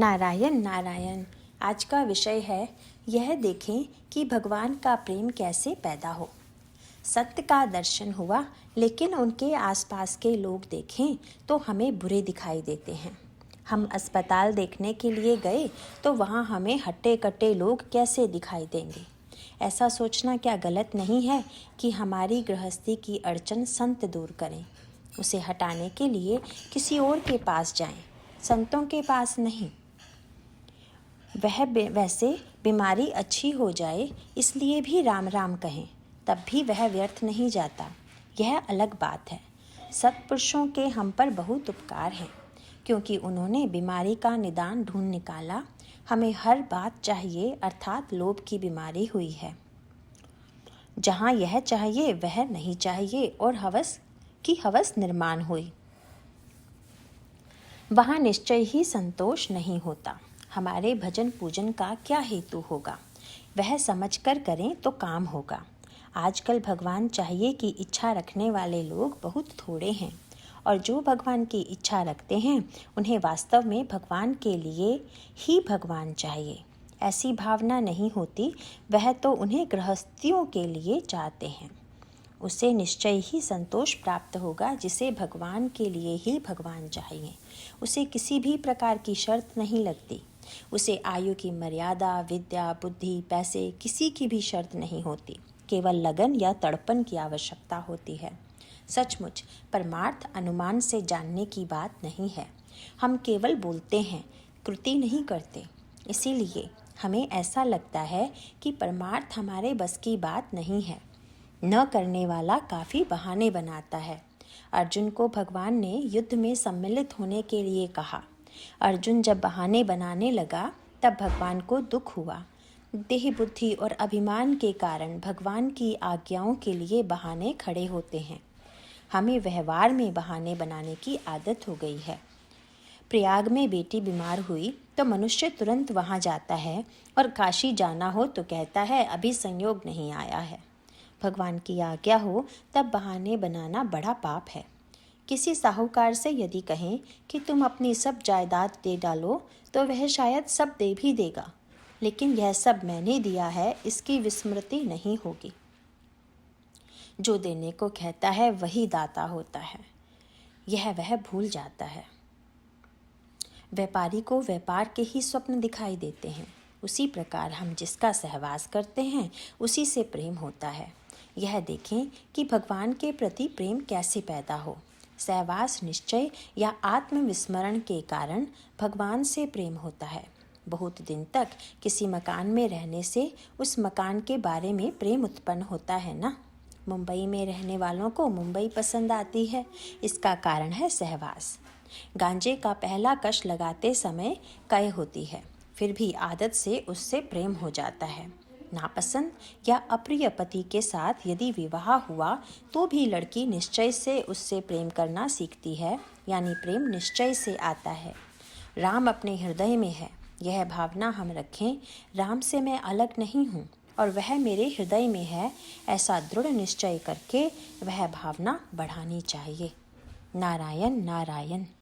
नारायण नारायण। आज का विषय है यह देखें कि भगवान का प्रेम कैसे पैदा हो। सत्य का दर्शन हुआ, लेकिन उनके आसपास के लोग देखें तो हमें बुरे दिखाई देते हैं। हम अस्पताल देखने के लिए गए तो वहाँ हमें हट्टे कट्टे लोग कैसे दिखाई देंगे। ऐसा सोचना क्या गलत नहीं है कि हमारी गृहस्थी की अड़चन संत दूर करें। उसे हटाने के लिए किसी और के पास जाएं, संतों के पास नहीं। वैसे बीमारी अच्छी हो जाए इसलिए भी राम राम कहें, तब भी वह व्यर्थ नहीं जाता। यह अलग बात है। सत्पुरुषों के हम पर बहुत उपकार हैं, क्योंकि उन्होंने बीमारी का निदान ढूंढ निकाला। हमें हर बात चाहिए, अर्थात लोभ की बीमारी हुई है। जहाँ यह चाहिए वह नहीं चाहिए और हवस निर्माण हुई, वहाँ निश्चय ही संतोष नहीं होता। हमारे भजन पूजन का क्या हेतु होगा, वह समझकर करें तो काम होगा। आजकल भगवान चाहिए कि इच्छा रखने वाले लोग बहुत थोड़े हैं, और जो भगवान की इच्छा रखते हैं उन्हें वास्तव में भगवान के लिए ही भगवान चाहिए। ऐसी भावना नहीं होती, वह तो उन्हें गृहस्थियों के लिए चाहते हैं। उसे निश्चय ही संतोष प्राप्त होगा जिसे भगवान के लिए ही भगवान चाहिए। उसे किसी भी प्रकार की शर्त नहीं लगती। उसे आयु की मर्यादा, विद्या, बुद्धि, पैसे, किसी की भी शर्त नहीं होती। केवल लगन या तड़पन की आवश्यकता होती है। सचमुच परमार्थ अनुमान से जानने की बात नहीं है। हम केवल बोलते हैं, कृति नहीं करते। इसीलिए हमें ऐसा लगता है कि परमार्थ हमारे बस की बात नहीं है। न करने वाला काफ़ी बहाने बनाता है। अर्जुन को भगवान ने युद्ध में सम्मिलित होने के लिए कहा। अर्जुन जब बहाने बनाने लगा तब भगवान को दुख हुआ। देह बुद्धि और अभिमान के कारण भगवान की आज्ञाओं के लिए बहाने खड़े होते हैं। हमें व्यवहार में बहाने बनाने की आदत हो गई है। प्रयाग में बेटी बीमार हुई तो मनुष्य तुरंत वहाँ जाता है, और काशी जाना हो तो कहता है अभी संयोग नहीं आया है। भगवान की आज्ञा हो तब बहाने बनाना बड़ा पाप है। किसी साहूकार से यदि कहें कि तुम अपनी सब जायदाद दे डालो तो वह शायद सब दे भी देगा, लेकिन यह सब मैंने दिया है इसकी विस्मृति नहीं होगी। जो देने को कहता है वही दाता होता है, यह वह भूल जाता है। व्यापारी को व्यापार के ही स्वप्न दिखाई देते हैं। उसी प्रकार हम जिसका सहवास करते हैं उसी से प्रेम होता है। यह देखें कि भगवान के प्रति प्रेम कैसे पैदा हो। सहवास निश्चय या आत्मविस्मरण के कारण भगवान से प्रेम होता है। बहुत दिन तक किसी मकान में रहने से उस मकान के बारे में प्रेम उत्पन्न होता है ना। मुंबई में रहने वालों को मुंबई पसंद आती है, इसका कारण है सहवास। गांजे का पहला कश लगाते समय कय होती है, फिर भी आदत से उससे प्रेम हो जाता है। नापसंद या अप्रिय पति के साथ यदि विवाह हुआ तो भी लड़की निश्चय से उससे प्रेम करना सीखती है, यानी प्रेम निश्चय से आता है। राम अपने हृदय में है, यह भावना हम रखें। राम से मैं अलग नहीं हूँ और वह मेरे हृदय में है, ऐसा दृढ़ निश्चय करके वह भावना बढ़ानी चाहिए। नारायण नारायण।